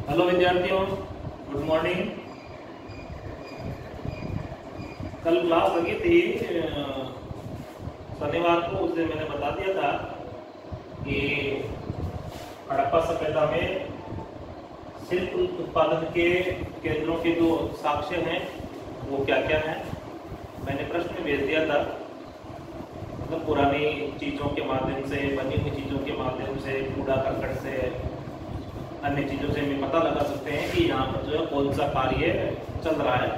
Hello विद्यार्थियों, good morning. कल class लगी थी शनिवार को। उस दिन मैंने बता दिया था कि हड़प्पा सभ्यता में शिल्प उत्पादन के केंद्रों के जो साक्ष्य हैं वो क्या क्या हैं। मैंने प्रश्न भेज दिया था, मतलब पुरानी चीज़ों के माध्यम से, बनी हुई चीज़ों के माध्यम से, कूड़ा करकट से, अन्य चीज़ों से भी पता लगा सकते हैं कि यहाँ पर जो है कौन सा कार्य चल रहा है।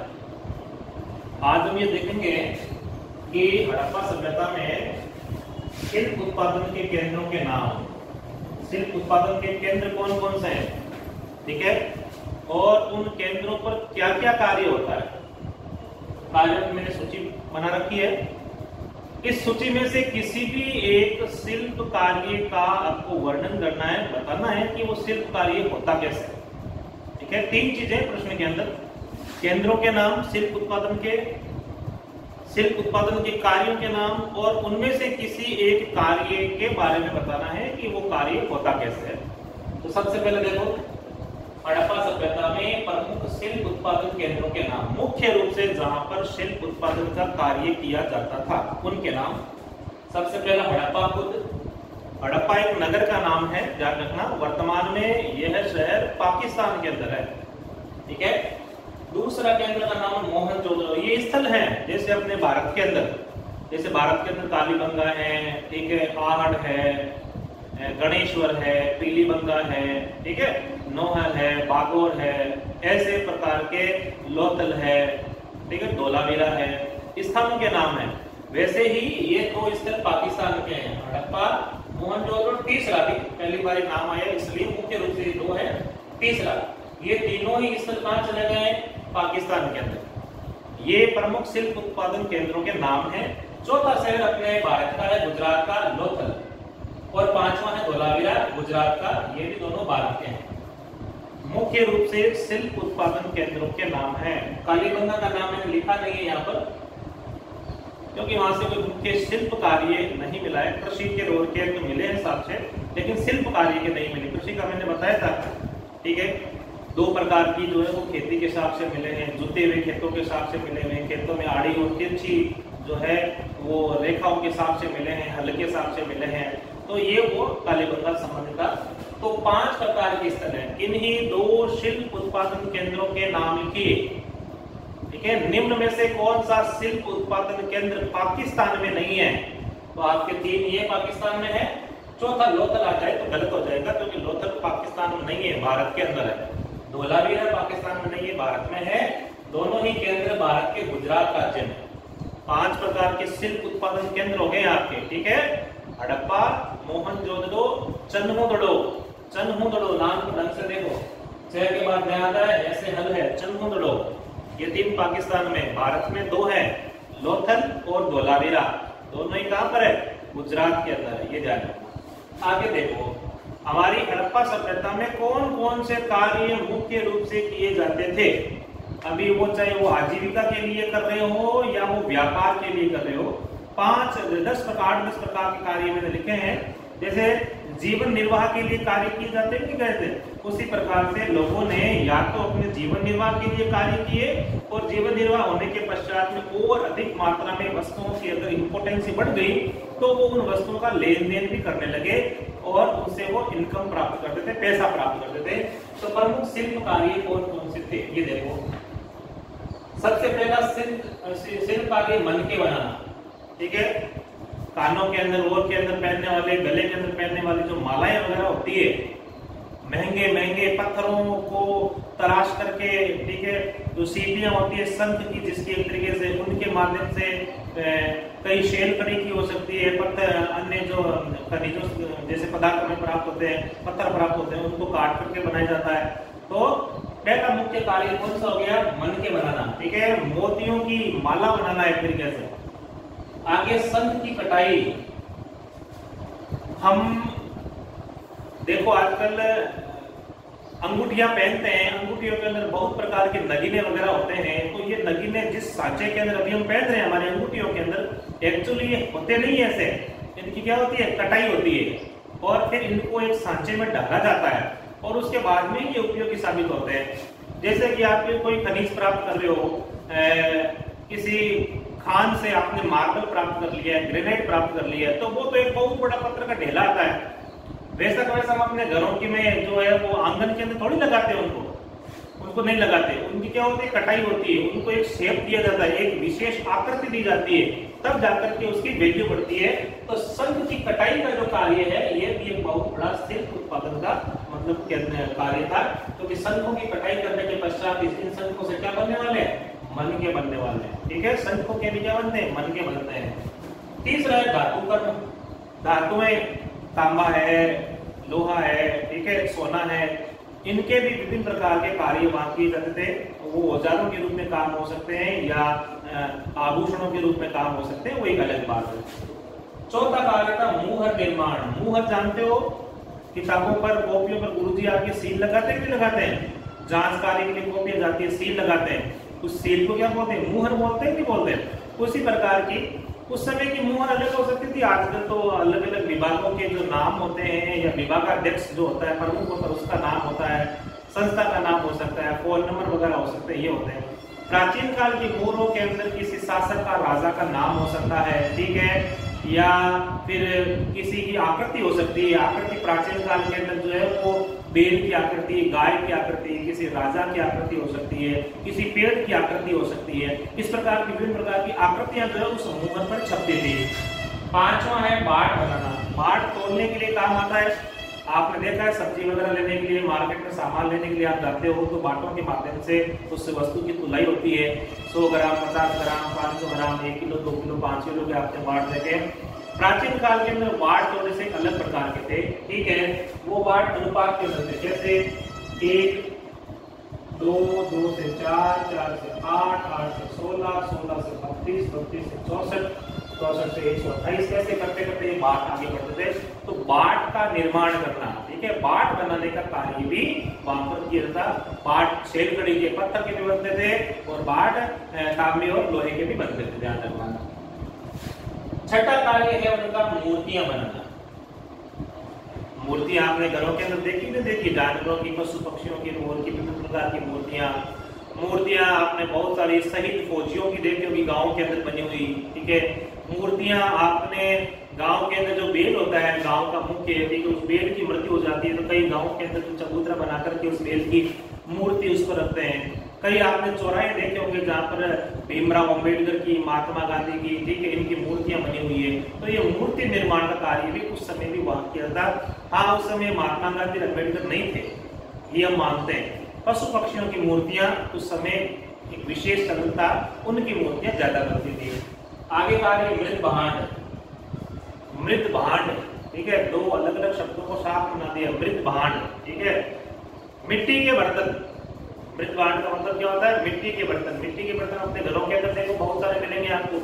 आज हम ये देखेंगे कि हड़प्पा सभ्यता में शिल्प उत्पादन के केंद्रों के नाम, शिल्प उत्पादन के केंद्र कौन कौन से हैं, ठीक है, और उन केंद्रों पर क्या क्या कार्य होता है। कार्यों की मैंने सूची बना रखी है। इस सूची में से किसी भी एक शिल्प कार्य का आपको वर्णन करना है, बताना है कि वो शिल्प कार्य होता कैसे, ठीक है। 3 चीजें प्रश्न के अंदर: केंद्रों के नाम, शिल्प उत्पादन के कार्यों के नाम, और उनमें से किसी एक कार्य के बारे में बताना है कि वो कार्य होता कैसे है। तो सबसे पहले देखो, हड़प्पा सभ्यता में प्रमुख शिल्प उत्पादन केंद्रों के नाम, मुख्य रूप से जहां पर शिल्प उत्पादन का कार्य किया जाता था उनके नाम। सबसे पहला हड़प्पा खुद। हड़प्पा एक नगर का नाम है, ध्यान रखना। वर्तमान में यह शहर पाकिस्तान के अंदर है, ठीक है। दूसरा केंद्र का नाम मोहनजोदड़ो। ये स्थल है जैसे अपने भारत के अंदर, जैसे भारत के अंदर कालीबंगा है, ठीक है, आहड़ है, गणेश्वर है, पीलीबंगा है, ठीक है, नौहर है, बागोर है, ऐसे प्रकार के लोथल है, ठीक है, धोलावीरा है, स्थानों के नाम है। वैसे ही ये 2 स्थल पाकिस्तान के हैं, हड़प्पा, मोहनजोदड़ो। तीसरा भी पहली बार नाम आया इसलिए मुख्य रूप से 2 है। तीसरा, ये तीनों ही स्थल कहां चले गए? पाकिस्तान के अंदर। ये प्रमुख शिल्प उत्पादन केंद्रों के नाम है। चौथा शहर अपने भारत का है, गुजरात का लोथल, और 5वां है धोलावीरा, गुजरात का। ये भी दोनों भारत के हैं। मुख्य रूप से शिल्प उत्पादन केंद्रों के नाम हैं। कालीबंगा का नाम मैंने लिखा नहीं है यहाँ पर, क्योंकि वहां से कोई मुख्य शिल्प कार्य नहीं मिला है। कृषि के रोल के तो मिले हैं साक्ष्य, लेकिन शिल्प कार्य के नहीं मिले। कृषि का मैंने बताया था, ठीक है। 2 प्रकार की जो है वो खेती के हिसाब से मिले हैं, जुते हुए खेतों के हिसाब से मिले हैं, खेतों में आड़ी और तिरछी जो है वो रेखाओं के हिसाब से मिले हैं, हल के हिसाब से मिले हैं। तो ये वो कालीबंगा संबंध था। तो 5 प्रकार के स्थल हैं। इन्हीं 2 शिल्प उत्पादन केंद्रों के नाम लिखिए, ठीक है। निम्न में से कौन सा शिल्प उत्पादन केंद्र पाकिस्तान में नहीं है? तो आपके 3 ये पाकिस्तान में है। चौथा लोथल आ जाए तो गलत हो जाएगा, क्योंकि लोथल पाकिस्तान में नहीं है, भारत के अंदर है। धोलावीरा पाकिस्तान में नहीं है, भारत में है। दोनों ही केंद्र भारत के गुजरात राज्य में। 5 प्रकार के शिल्प उत्पादन केंद्र हो गए आपके, ठीक है। हड़प्पा, मोहनजोदड़ो, चन्हुदड़ो नाम को ढंग से देखो, च के बाद में आता है, ऐसे हल है, चन्हुदड़ो। ये 3 पाकिस्तान में, भारत में 2 है, लोथल और धोलावीरा। दोनों ही कहां पर है? गुजरात के अंदर है, ये ध्यान रखना। आगे देखो, हमारी हड़प्पा सभ्यता में कौन कौन से कार्य मुख्य रूप से किए जाते थे। अभी वो चाहे वो आजीविका के लिए कर रहे हो या वो व्यापार के लिए कर रहे हो। 10 प्रकार के कार्य मैंने लिखे हैं। जैसे जीवन निर्वाह के लिए कार्य किए जाते हैं, कहते हैं, उसी प्रकार से लोगों ने या तो अपने जीवन निर्वाह के लिए कार्य किए, और जीवन निर्वाह होने के पश्चात में और अधिक मात्रा में वस्तुओं की अगर इम्पोर्टेंसी बढ़ गई तो वो उन वस्तुओं का लेन देन भी करने लगे और उनसे वो इनकम प्राप्त करते थे, पैसा प्राप्त करते थे। तो प्रमुख शिल्प कार्य कौन कौन से थे ये देखो। सबसे पहला शिल्प कार्य मन के बनाना, ठीक है। कानों के अंदर, ओर के अंदर पहनने वाले, गले के अंदर पहनने वाली जो मालाएं वगैरह होती है, महंगे महंगे पत्थरों को तराश करके, ठीक है, जो सीपियां होती है शंख की, जिसकी एक तरीके से उनके माध्यम से कई शेल कड़ी की हो सकती है, पत्थर, अन्य जो खनिजों जैसे पदार्थ में प्राप्त होते हैं, पत्थर प्राप्त होते हैं, उनको काट करके बनाया जाता है। तो पहला मुख्य कार्य कौन सा हो गया? मन के बनाना, ठीक है। मोतियों की माला बनाना एक तरीके से। आगे शंख की कटाई। हम देखो आजकल अंगूठियां पहनते हैं, अंगूठियों के अंदर बहुत प्रकार के नगीने वगैरह होते हैं। तो ये नगीने जिस सांचे के अंदर अभी हम पहन रहे हैं हमारे अंगूठियों के अंदर, एक्चुअली ये होते नहीं है ऐसे। इनकी क्या होती है? कटाई होती है, और फिर इनको एक सांचे में डाला जाता है। और उसके बाद में ये उपयोगी साबित होते हैं। जैसे कि आप कोई खनिज प्राप्त कर रहे हो, किसी खान से आपने मार्बल प्राप्त कर लिया है, ग्रेनाइट प्राप्त कर लिया है, तो वो तो एक बहुत बड़ा पत्थर का ढेला आता है। वैसा का वैसा हम अपने घरों की में जो है वो आंगन के अंदर थोड़ी लगाते हैं, उनको नहीं लगाते। उनकी क्या होती है, कटाई होती है, उनको एक शेप दिया जाता है, एक विशेष आकृति दी जाती है, तब जाकर के उसकी वैल्यू बढ़ती है। तो शंख की कटाई का जो कार्य है ये भी एक बहुत बड़ा शिल्प उत्पादन का मतलब कार्य था, क्योंकि शंखों की कटाई करने के पश्चात इन शंखों से क्या बनने वाले हैं, मन के बनने वाले हैं। ठीक है, शंखों के भी क्या बनते हैं, मन के बनते हैं। तीसरा है धातु कर्म। धातुएं तांबा है, लोहा है, ठीक है, सोना है, इनके भी विभिन्न प्रकार के कार्य वहां किए जाते थे। वो औजारों के रूप में काम हो सकते हैं या आभूषणों के रूप में काम हो सकते हैं, वो एक अलग बात है। चौथा कार्य था मुहर निर्माण। मुहर जानते हो, किताबों पर कॉपियों पर गुरुजी आके सील लगाते हैं कि लगाते हैं, जांच कार्य के लिए कॉपियां जाती है, सील लगाते हैं, उस सील को क्या बोलते हैं, मुहर बोलते हैं कि बोलते हैं। उसी प्रकार की उस समय की मुहर अलग हो सकती थी। आजकल तो अलग अलग विभागों के जो नाम होते हैं या विभागाध्यक्ष जो होता है, प्रमुख होता है, उसका नाम होता है, संस्था का नाम हो सकता है, फोन नंबर वगैरह हो सकते हैं, ये होते हैं। प्राचीन काल की मुहरों के अंदर किसी शासक का, राजा का नाम हो सकता है, ठीक है, या फिर किसी की आकृति हो सकती है। आकृति प्राचीन काल के अंदर जो है वो बैल की आकृति, गाय की आकृति, किसी राजा की आकृति हो सकती है, किसी पेड़ की आकृति हो सकती है। इस प्रकार की विभिन्न प्रकार की आकृतियां जो है उस मुहर पर छपती थी। पांचवा है बाट बनाना। बाट तोलने के लिए काम आता है। आपने देखा है सब्जी वगैरह लेने के लिए, मार्केट में सामान लेने के लिए आप जाते हो तो बाटों के माध्यम से उस वस्तु की तुलाई होती है। 100 ग्राम, 50 ग्राम, 500 ग्राम, 1 किलो, 2 किलो, 5 किलो के आपने बाट देखे। प्राचीन काल के अंदर बाट तोड़ने से अलग प्रकार के थे, ठीक है। वो बाट अनुपात के अंदर थे, जैसे 1, 2, 2 से 4, 4 से 8, 8 से 16, 16 से 32, 32 से 64, 64 से 128, कैसे करते करते ये बाट आगे बढ़ते थे। तो बाट का निर्माण करना, ठीक है, बाट बनाने का कार्य भी वहां पर किया जाता। बाट छेलकड़ी के पत्थर के भी बनते थे और बाट तांबे और लोहे के भी बनते थे, ध्यान रखना। छठा कार्य है उनका मूर्तियां बनाना। मूर्तियां आपने घरों के अंदर देखी नहीं देखी, जानवरों की, पशु पक्षियों की, मोर की, विभिन्न प्रकार की मूर्तियां आपने बहुत सारी शहीद फौजियों की देखी होगी गांव के अंदर बनी हुई, ठीक है। मूर्तियां आपने गांव के अंदर जो बेल होता है, गांव का मुख्य, ठीक है, उस बेल की मृत्यु हो जाती है तो कई गांव के अंदर चबूतरा बना करके उस बेल की मूर्ति उस पर रखते हैं। कई आपने चौराहे देखे होंगे जहाँ पर भीमराव अंबेडकर की, महात्मा गांधी की, ठीक है, इनकी मूर्तियां बनी हुई है। तो ये मूर्ति निर्माण का कार्य भी उस समय भी वहां किया था। हाँ, उस समय महात्मा गांधी अंबेडकर नहीं थे, ये हम मानते हैं। पशु पक्षियों की मूर्तियां उस समय एक विशेष चलन था, उनकी मूर्तियां ज्यादा बनती थी। आगे कार्य मृत भांड। मृत भांड, ठीक है, 2 अलग अलग शब्दों को साथ बना दिया, मृत भांड, ठीक है। मिट्टी के बर्तन। मृत भांड का मतलब क्या होता है, मिट्टी के बर्तन। मिट्टी के बर्तन अपने घरों के अंदर देखो बहुत सारे मिलेंगे आपको।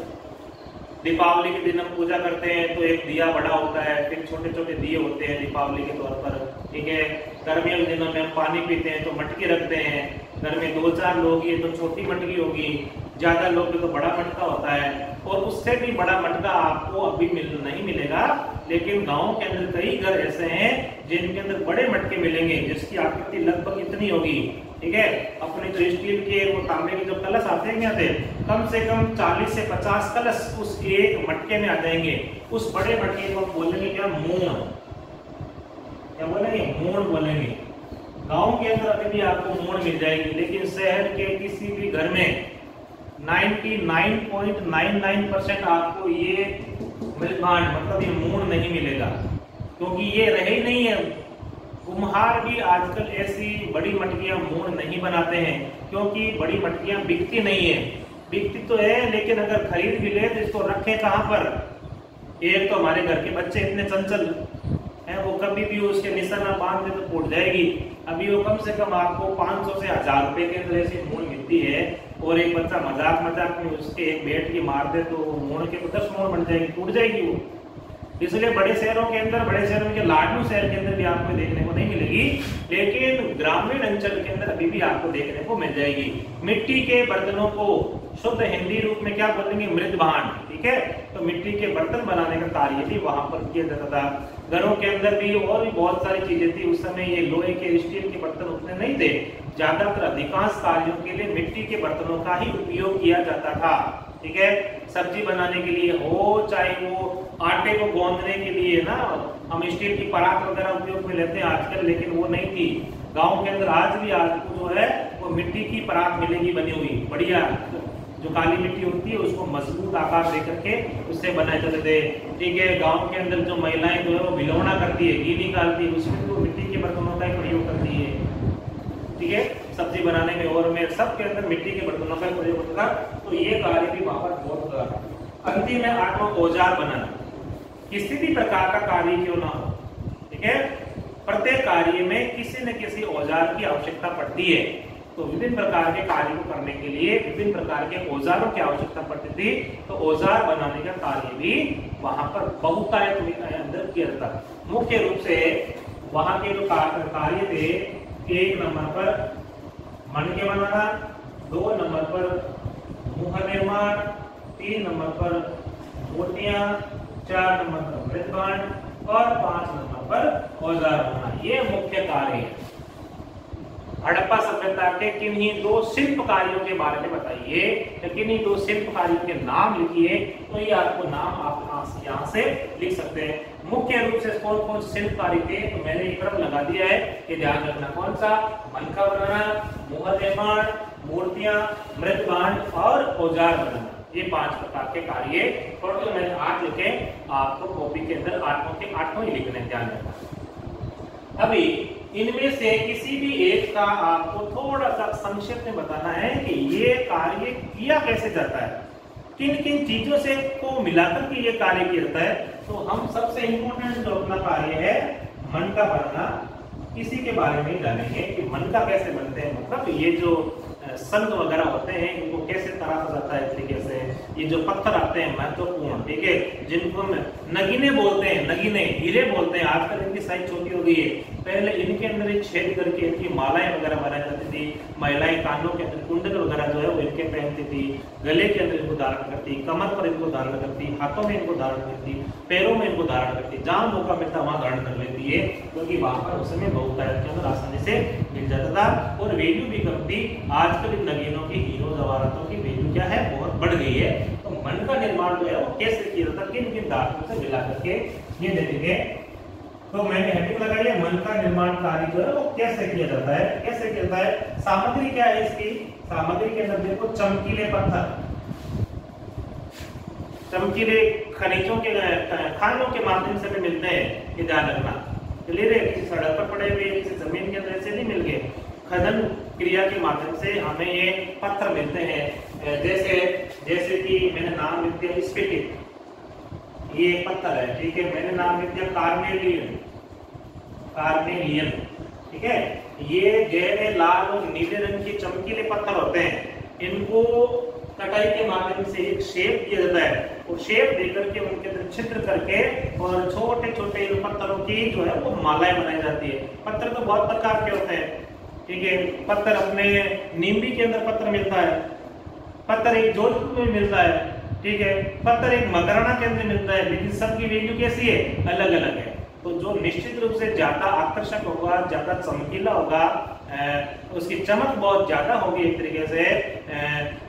दीपावली के दिन हम पूजा करते हैं तो एक दिया बड़ा होता है, फिर छोटे छोटे दिए होते हैं दीपावली के तौर पर, ठीक है। गर्मियों के दिनों में हम पानी पीते हैं तो मटकी रखते हैं। घर में 2-4 लोग ये तो छोटी मटकी होगी, ज्यादा लोग तो बड़ा मटका होता है। और उससे भी बड़ा मटका आपको अभी नहीं मिलेगा, लेकिन गांव के अंदर कई घर ऐसे हैं जिनके अंदर बड़े मटके मिलेंगे जिसकी आकृति लगभग इतनी होगी, ठीक है। अपने जो स्टील के वो तांबे के जो कलश आते हैं, क्या थे, कम से कम 40 से 50 कलश उस एक मटके में आ जाएंगे। उस बड़े मटके को बोलेंगे क्या, मूण। क्या बोलेंगे, मूण बोलेंगे। गांव के अंदर अभी भी आपको मूण मिल जाएगी, लेकिन शहर के किसी भी घर में 99.99% आपको ये मृत भांड मतलब ये मूण नहीं मिलेगा, क्योंकि ये रहे ही नहीं है। कुम्हार भी आजकल ऐसी बड़ी मटकियां मूण नहीं बनाते हैं, क्योंकि बड़ी मटकियां बिकती नहीं है। बिकती तो है लेकिन अगर खरीद भी ले तो इसको रखे कहां पर। एक तो हमारे घर के बच्चे इतने चंचल हैं, वो कभी भी उसके निशाना बांध दे तो फूट जाएगी। अभी वो कम से कम आपको 500 से 1000 रुपए के अंदर ऐसी मूण मिलती है, और एक बच्चा मजाक मजाक में उसके एक बैठ के मार दे तो मूण के 10 मूण बन जाएगी, टूट जाएगी वो। इसलिए बड़े शहरों के अंदर, बड़े शहरों के लाडनू शहर के अंदर भी आपको देखने को नहीं मिलेगी, लेकिन ग्रामीण अंचल के अंदर अभी भी आपको देखने को मिल जाएगी। मिट्टी के बर्तनों को शुद्ध हिंदी रूप में क्या बोलेंगे, मृत भांड, ठीक है। तो मिट्टी के बर्तन बनाने का कार्य भी वहां पर किया जाता था। घरों के अंदर भी और भी बहुत सारी चीजें थी। उस समय ये लोहे के स्टील के बर्तन उतने नहीं थे। ज्यादातर अधिकांश कार्यों के लिए मिट्टी के बर्तनों का ही उपयोग किया जाता था। ठीक है, सब्जी बनाने के लिए हो, चाहे वो आटे को गूंदने के लिए ना हम स्टील की परात वगैरह उपयोग में लेते हैं आजकल, लेकिन वो नहीं थी। गांव के अंदर आज भी आपको जो है वो मिट्टी की परात मिलेगी बनी हुई, बढ़िया, जो काली मिट्टी होती है उसको मजबूत आकार दे करके उससे बनाए जाते थे। ठीक है, गांव के अंदर जो महिलाएं जो है वो भिलौना करती है, घी निकालती है, उसमें वो मिट्टी के बर्तनों का ही प्रयोग करती है। ठीक है, सब्जी बनाने में और में सब के अंदर मिट्टी के बर्तनों का प्रयोग होता था। तो ये कार्य भी वहां पर बहुत होता था। अंतिम में आत्मा औजार बनाना, किसी भी प्रकार का कार्य क्यों ना हो, ठीक है, प्रत्येक कार्य में किसी न किसी औजार की आवश्यकता पड़ती है। तो विभिन्न प्रकार के कार्य को करने के लिए विभिन्न प्रकार के औजारों की आवश्यकता पड़ती थी। तो औजार बनाने का कार्य भी वहां पर बहुतायत में अंदर किया जाता। मुख्य रूप से वहां के जो कार्य थे, 1 नंबर पर मणके बनाना, 2 नंबर पर मुहर निर्माण, 3 नंबर पर मूर्तियां, 4 नंबर पर मृदभांड और 5 नंबर पर औजार बनाना। ये मुख्य कार्य है। हड़प्पा सभ्यता के किन्हीं 2 शिल्प कार्यों के बारे में बताइए, या किन्हीं 2 शिल्प कार्यों के नाम लिखिए। तो ये आपको नाम आप यहाँ से लिख सकते हैं। मुख्य रूप से कौन कौन शिल्प कार्य थे, तो मैंने एक तरफ लगा दिया है, ये ध्यान रखना। कौन सा? मनका बनाना, मुहर निर्माण, मूर्तियां, मृदभांड और औजार बनाना। ये 5 प्रकार के कार्य टोटल मैंने 8 लिखे, आपको कॉपी के अंदर 8 के 8 ही लिखने, ध्यान रखना। अभी इनमें से किसी भी एक का आपको थोड़ा सा संक्षेप में बताना है कि ये कार्य किया कैसे जाता है, किन किन चीजों से को मिलाकर के ये कार्य किया जाता है। तो हम सबसे इंपॉर्टेंट जो अपना कार्य है मनका बनना, इसी के बारे में जानेंगे कि मनका कैसे बनते हैं। मतलब ये जो संत वगैरह होते हैं इनको कैसे तराशा जाता है तरीके से। ये जो पत्थर आते हैं महत्वपूर्ण, ठीक है, जिनको हम नगीने बोलते हैं, नगीने हीरे बोलते हैं। आजकल इनकी साइज छोटी हो गई है। पहले इनके अंदर एक छेद करके इनकी मालाएं वगैरह बनाई जाती थी। महिलाएं कानों के अंदर कुंडल वगैरह जो है वो इनके पहनती थी, गले के अंदर इनको धारण करती, कमर पर इनको धारण करती, हाथों में इनको धारण करती, पैरों में इनको धारण करती, जहां मौका मिलता वहां धारण कर लेती है, क्योंकि वहां पर उस समय बहुतायत के अंदर आसानी से मिल जाता था और वैल्यू भी कम थी। आजकल इन नगीनों की, हीरो जवाहरातों की वैल्यू क्या है, बहुत बढ़ गई है। तो मन का निर्माण जो है वो कैसे किया जाता है, किन किन धातुओं से मिला करके, ये देखेंगे। तो मैंने हेडिंग लगाई है, मन का निर्माण कार्य जो है वो कैसे किया जाता है। कैसे किया जाता है, सामग्री क्या है इसकी, सामग्री के अंदर देखो चमकीले पत्थर, चमकीले खनिजों के खानों के माध्यम से भी मिलते हैं, ये ध्यान रखना। क्लियर है, किसी सड़क पर पड़े हुए, किसी जमीन के अंदर से नहीं मिल गए, खनन क्रिया के माध्यम से हमें ये पत्थर मिलते हैं। जैसे कि मैंने नाम लिख दिया स्फटिक, ये पत्थर है, ठीक है। मैंने नाम लिख दिया कार्नेलियन, कार्नेलियन, ठीक है। ये गहरे लाल और नीले रंग के चमकीले पत्थर होते हैं। इनको कटाई के माध्यम से एक शेप दिया जाता है और शेप देकर के उनके अंदर छिद्र करके और छोटे छोटे पत्थरों की जो है वो मालाएं बनाई जाती है। पत्थर तो बहुत प्रकार के होते हैं, ठीक है। पत्थर अपने नीमबी के अंदर पत्थर मिलता है, पत्थर एक जोधपुर में मिलता है, ठीक है। पत्थर एक मकराना के अंदर मिलता है, लेकिन सबकी वैल्यू कैसी है, अलग अलग है। तो जो निश्चित रूप से ज्यादा आकर्षक होगा, ज्यादा चमकीला होगा, उसकी चमक बहुत ज्यादा होगी, एक तरीके से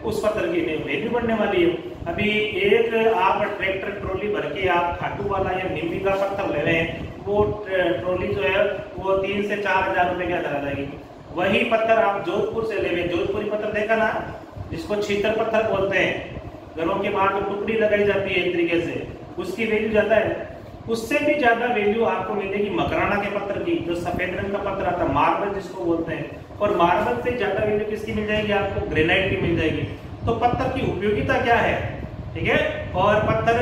उस पत्थर की वैल्यू बढ़ने वाली है। अभी एक आप ट्रैक्टर ट्रॉली भर के आप खाटू वाला या नीमबी का पत्थर ले रहे हैं, वो ट्रॉली जो है वो 3 से 4 हजार रुपए की आ जाएगी। वही पत्थर आप जोधपुर से ले, जोधपुरी पत्थर देखा ना, जिसको छीतर पत्थर बोलते हैं, घरों के बाहर तो टुकड़ी लगाई जाती है एक तरीके से, उसकी वैल्यू ज्यादा है। उससे भी ज्यादा वैल्यू आपको मिलेगी मकराना के पत्थर की, जो सफेद रंग का पत्थर आता है, मार्बल जिसको बोलते हैं। और मार्बल से ज्यादा वैल्यू किसकी मिल जाएगी आपको, ग्रेनाइट की मिल जाएगी। तो पत्थर की उपयोगिता क्या है, ठीक है, और पत्थर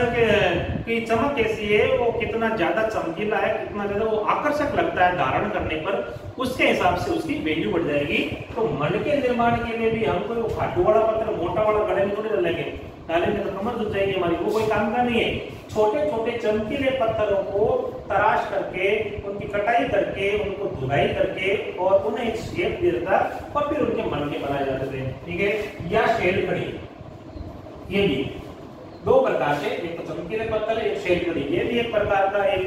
की चमक कैसी है, वो कितना ज्यादा चमकीला है, कितना ज्यादा वो आकर्षक लगता है धारण करने पर, उसके हिसाब से उसकी वैल्यू बढ़ जाएगी। तो मन के निर्माण के लिए भी हम कोई खाटू वाला पत्थर, मोटा वाला गले में थोड़ी डालेंगे, डालेंगे तो कमर जुट जाएगी हमारी, वो कोई काम का नहीं है। छोटे छोटे चमकीले पत्थरों को तराश करके, उनकी कटाई करके, उनको धुलाई करके और उन्हें एक शेप दे देता और फिर उनके मन के बनाए जाते थे, ठीक है। या शेल खड़ी, ये भी दो प्रकार के, एक तो चमकीले पत्थर, एक शेलकड़ी। ये भी एक प्रकार का एक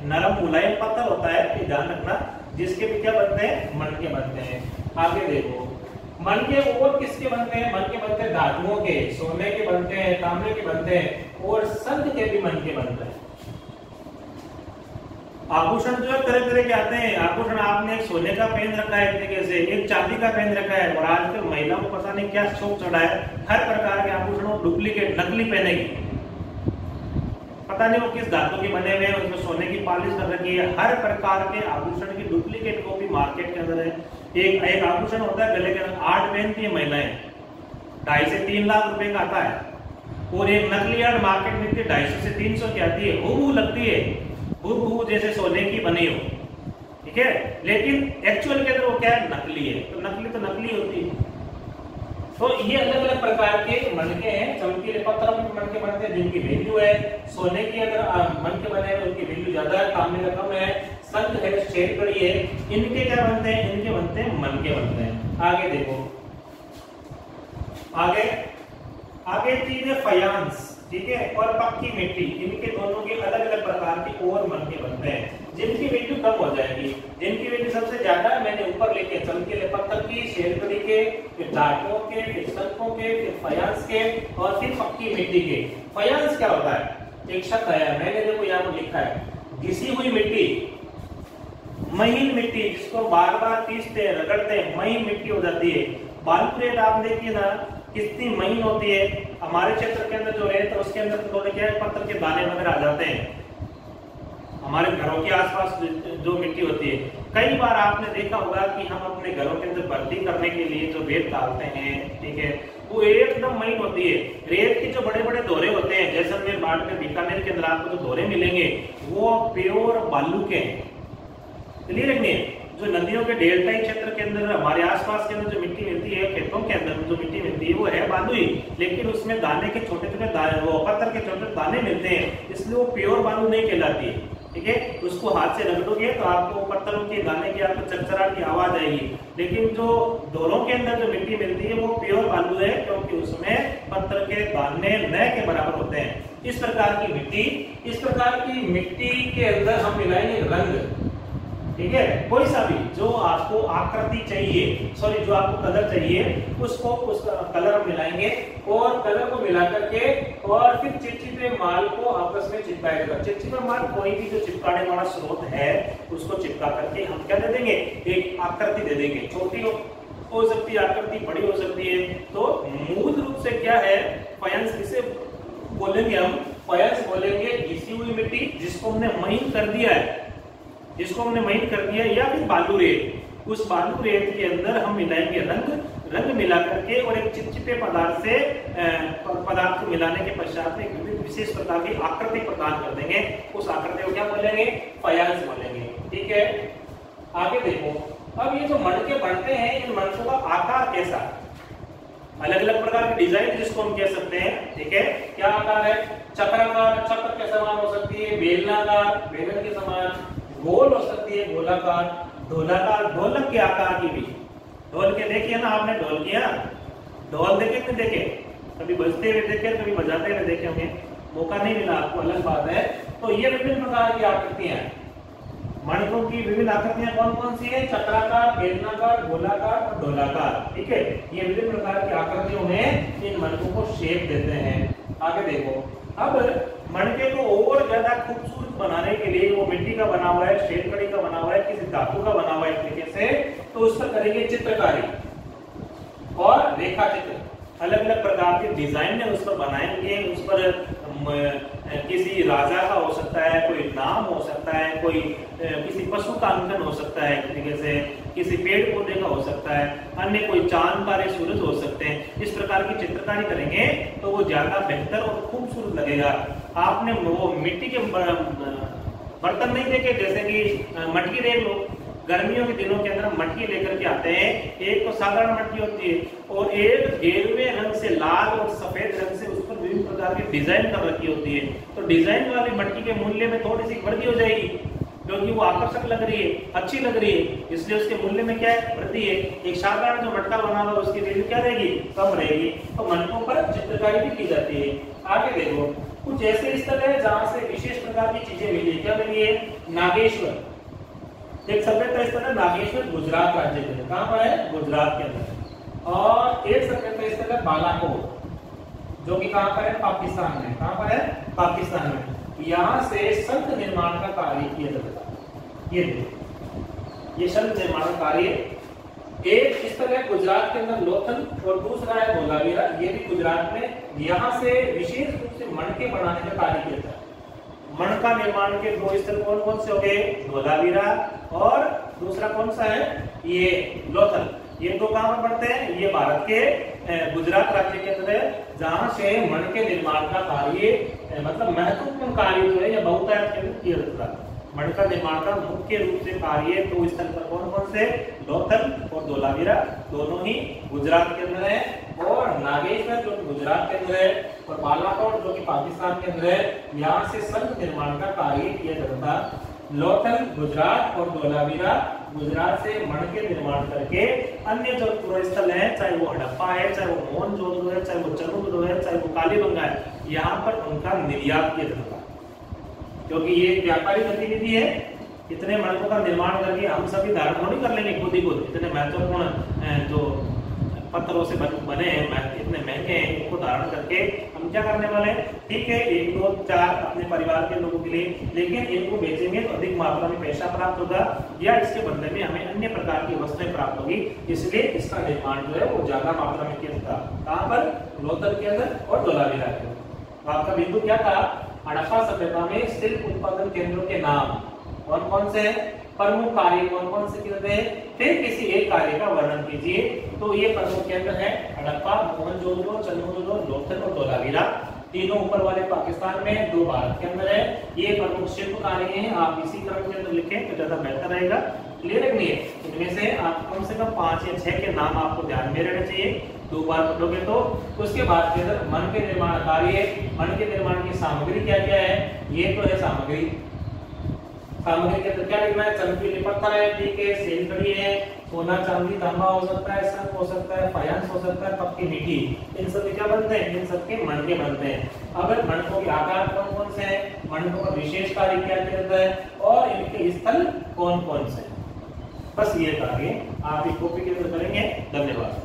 नरम मुलायम पत्थर होता है, ये ध्यान रखना, जिसके भी क्या बनते हैं, मनके बनते हैं। आगे देखो, मनके और किसके बनते हैं, मनके बनते हैं धातुओं के, सोने के बनते हैं, तांबे के बनते हैं, और शंख के भी मनके बनते हैं। आभूषण जो है तरह तरह के आते हैं। आभूषण आपने एक सोने का पहन रखा है, एक तरीके से एक चांदी का पहन रखा है, और आजकल महिलाओं को पता नहीं क्या शौक चढ़ा है, हर प्रकार के आभूषणों डुप्लीकेट नकली पहनेगी, पता नहीं वो किस धातु के बने हुए हैं, उसमें सोने की पॉलिश कर रखी है। हर प्रकार के आभूषण की डुप्लीकेट कॉपी मार्केट के अंदर है। एक आभूषण होता है गले के अंदर, 8 पहनती है महिलाएं, 2.5 से 3 लाख रुपए का आता है, और एक नकली आर्ट मार्केट में 250 से 300 की आती है, हूबहू लगती है, हूबहू जैसे सोने की बनी हो, ठीक है, लेकिन एक्चुअल के अंदर वो क्या है, नकली है। तो नकली होती है। तो ये अलग अलग प्रकार के मनके हैं। चमकीले पत्थरों के मनके बनते हैं जिनकी वैल्यू है, सोने की अगर मनके बने हैं उनकी वैल्यू ज्यादा है, तांबे का कम है, शंख है, शेलकड़ी है, इनके क्या बनते हैं, इनके बनते हैं मनके बनते हैं। आगे देखो, आगे चीज है फयांस, ठीक है, और पक्की मिट्टी, इनके दोनों के अलग अलग प्रकार के और मनके बनते हैं जिनकी वैल्यू कम हो जाएगी। जिनकी वैल्यू सबसे ज्यादा है मैंने ऊपर लिखे, चमकीले पत्थर की, शेलकड़ी के, फिर धातुओं के, फिर शंखों के, फिर फयांस के, और फिर पक्की मिट्टी के। फयांस क्या होता है, एक शब्द है, मैंने देखो यहाँ पर लिखा है, घिसी हुई मिट्टी, महीन मिट्टी, जिसको बार बार पीसते रगड़ते हैं, महीन मिट्टी हो जाती है। बालू रेत आप देखिए ना कितनी महीन होती है। हमारे क्षेत्र के अंदर जो रेत है उसके अंदर थोड़े क्या है, पत्थर के दाने वगैरह आ जाते हैं। हमारे घरों के आसपास जो मिट्टी होती है, कई बार आपने देखा होगा कि हम अपने घरों के अंदर भर्ती करने के लिए जो रेत डालते हैं, ठीक है, वो एकदम महीन होती है। रेत के जो बड़े बड़े दोरे होते हैं, जैसलमेर, बाड़मेर, बीकानेर के अंदर आपको जो दोरे मिलेंगे वो प्योर बालू के हैं। क्लियर है? जो नदियों के डेल्टाई क्षेत्र के अंदर हमारे आसपास के अंदर जो मिट्टी मिलती है, खेतों के अंदर जो मिट्टी मिलती है वो है बालू ही, लेकिन उसमें दाने के छोटे छोटे वो पत्थर के छोटे दाने मिलते हैं, इसलिए वो प्योर बालू नहीं कहलाती है। ठीक है, उसको हाथ से रगड़ोगे तो आपको पत्थरों के दाने की आपको चरचराहट की आवाज आएगी, लेकिन जो दोरों के अंदर जो मिट्टी मिलती है वो प्योर बालू है, क्योंकि उसमें पत्थर के दाने न के बराबर होते हैं। इस प्रकार की मिट्टी के अंदर हम मिलाएंगे रंग, ठीक है, कोई सा भी जो आपको आकृति चाहिए, जो आपको कलर चाहिए, उसको उसका कलर हम मिलाएंगे, और कलर को मिला करके और फिर चिपचिपे माल को आपस में चिपकाएगा। चिपचिपे माल कोई भी जो चिपकाने वाला स्रोत है उसको चिपका करके हम क्या दे देंगे, एक आकृति दे देंगे। छोटी हो सकती है आकृति, बड़ी हो सकती है। तो मूल रूप से क्या है, फयांस किसे बोलेंगे हम, फयांस बोलेंगे घिसी हुई मिट्टी जिसको हमने महीन कर दिया है, या फिर बालू रेत। उस बालू रेत के अंदर हम मिलाएंगे रंग मिला करके, और एक चिपचिपे पदार्थ को मिलाने के पश्चात एक विशेष प्रकार की आकृति प्रदान कर देंगे। उस आकृति को क्या बोलेंगे, फयांस बोलेंगे। ठीक है, आगे देखो, अब ये जो मणके बनते हैं, इन मणकों का आकार कैसा, अलग अलग प्रकार के डिजाइन जिसको हम कह सकते हैं। ठीक है, क्या आकार है, चक्राकार, चक्र के समान हो सकती है, बेलनाकार, बेलन के समान, गोल हो सकती है, गोलाकार, ढोलाकार, ढोलक के आकार की भी। ढोल के देखिए ना आपने, ढोल किया, ढोल देखे नहीं देखे, कभी बजते हुए देखे, कभी बजाते हुए देखे होंगे, मौका नहीं मिला आपको, अलग बात है। तो ये विभिन्न प्रकार की आकृतियां हैं, मणकों की विभिन्न आकृतियां कौन कौन सी है, चक्राकार, बेलनाकार, गोलाकार और ढोलाकार। ठीक है, ये विभिन्न प्रकार की आकृतियों में इन मणकों को शेप देते हैं। आगे देखो, अब मणके को और ज्यादा खूबसूरत बनाने के लिए, वो मिट्टी का बना हुआ है, शेलकड़ी का बना हुआ है, किसी धातु का बना हुआ है तरीके से, तो उस पर करेंगे चित्रकारी और रेखा चित्र, अलग अलग प्रकार के डिजाइन में उस पर बनाएंगे। उस पर किसी राजा का हो सकता है, कोई नाम हो सकता है, कोई किसी पशु का अंकन हो सकता है, तरीके से किसी पेड़ पौधे का हो सकता है, अन्य कोई चांद तारे सूरज हो सकते हैं। इस प्रकार की चित्रकारी करेंगे तो वो ज्यादा बेहतर और खूबसूरत लगेगा। आपने वो मिट्टी के बर्तन नहीं देखे, जैसे कि मटकी देख लो, गर्मियों के दिनों के अंदर मटकी लेकर के आते हैं, एक तो साधारण मटकी होती है और एक गेरुए रंग से, लाल और सफेद रंग से उस पर विभिन्न प्रकार की डिजाइन कर रखी होती है। तो डिजाइन वाली मटकी के मूल्य में थोड़ी सी वृद्धि हो जाएगी, क्योंकि वो आकर्षक लग रही है, अच्छी लग रही है, इसलिए उसके मूल्य में क्या है, वृद्धि है। एक साधारण जो मटका बना हुआ उसकी वैल्यू क्या रहेगी, कम रहेगी। तो मटकों पर चित्रकारी भी की जाती है। आगे देखो, कुछ ऐसे स्थल है जहां से विशेष प्रकार की चीजें मिली है। क्या मिली है, नागेश्वर एक सभ्यता स्थल है, नागेश्वर गुजरात राज्य के अंदर। कहां पर है, गुजरात के अंदर। और एक सभ्यता स्थल है बालाकोट, जो कि कहां पर है, पाकिस्तान में। कहां पर है, पाकिस्तान में। यहां से शंख निर्माण का कार्य किया जाता है। ये शंख निर्माण का कार्य, एक स्थल है गुजरात के अंदर लोथल और दूसरा है धोलावीरा, ये भी गुजरात में। यहां से विशेष रूप से मणके बनाने का कार्य किया जाता है। मणका निर्माण के दो स्थल कौन कौन से हो गए, धोलावीरा और दूसरा कौन सा है, ये लोथल। ये दो कहां पर पड़ते हैं, ये भारत के गुजरात राज्य के अंदर है, जहां से मणके निर्माण का कार्य मतलब महत्वपूर्ण कार्य जो है या बहुतायत के अंदर किया जाता है। मणका निर्माण का मुख्य रूप से कार्य दो स्थल पर कौन कौन से, लोथल और धोलावीरा, दोनों ही गुजरात के अंदर है। और नागेश्वर जो गुजरात के अंदर है और बालाकोट जो कि पाकिस्तान के अंदर है, यहाँ से शंख निर्माण का कार्य किया जाता था। लोथल गुजरात और धोलावीरा गुजरात से मणके निर्माण करके अन्य जो पुरास्थल है, चाहे वो हड़प्पा है, चाहे वो मोहनजोदड़ो है, चाहे वो चंद्रगुप्त है, चाहे वो कालीबंगा है, यहाँ पर उनका निर्यात किया जाता था। क्योंकि ये एक व्यापारिक गतिविधि है। इतने मणकों का निर्माण करके हम सभी धारण थोड़ी कर लेंगे खुद ही खुद। इतने महत्वपूर्ण जो पत्थरों से बने हैं, इतने महंगे हैं, इनको धारण करके हम क्या करने वाले हैं, ठीक है, 1 2 4 अपने परिवार के लोगों के लिए, लेकिन इनको बेचेंगे तो अधिक मात्रा में पैसा प्राप्त होगा या इसके बदले में हमें अन्य प्रकार की वस्तुएं प्राप्त होगी। इसलिए इसका निर्माण जो है वो ज्यादा मात्रा में किया था। कहां पर, लोथल के अंदर और धोलावीरा के अंदर। आपका बिंदु क्या था, हड़प्पा सभ्यता में शिल्प उत्पादन केंद्रों के नाम कौन कौन से हैं, प्रमुख कार्य कौन कौन से किए हैं, फिर किसी एक कार्य का वर्णन कीजिए। तो ये प्रमुख केंद्र है हड़प्पा, मोहनजोदड़ो, चंद्रगुप्त, लोथल और धोलावीरा। तीनों ऊपर वाले पाकिस्तान में, 2 भारत के अंदर है। ये प्रमुख शिल्प कार्य हैं। आप इसी क्रम के अंदर लिखें तो ज्यादा बेहतर रहेगा। क्लियर है नहीं है, इनमें से आप कम से कम 5 या 6 के नाम आपको ध्यान में रहने चाहिए। 2 बार पढ़ोगे तो उसके बाद के अंदर मन के निर्माण कार्य, मन के निर्माण की सामग्री क्या क्या है, ये तो है सामग्री। सामग्री के अंदर क्या लिखना है, चमकीले पत्थर है, ठीक है, सेलकड़ी है, सोना चांदी तांबा हो सकता है, शंख हो सकता है, फायांस हो सकता है, पक्की मिट्टी। इन सब क्या बनते हैं, इन सब के मणके बनते हैं। अब मणकों के आकार कौन कौन से हैं, मणकों का विशेष कार्य क्या क्या होता है और इनके स्थल कौन कौन से हैं। बस ये कार्य आप एक कॉपी के अंदर करेंगे। धन्यवाद।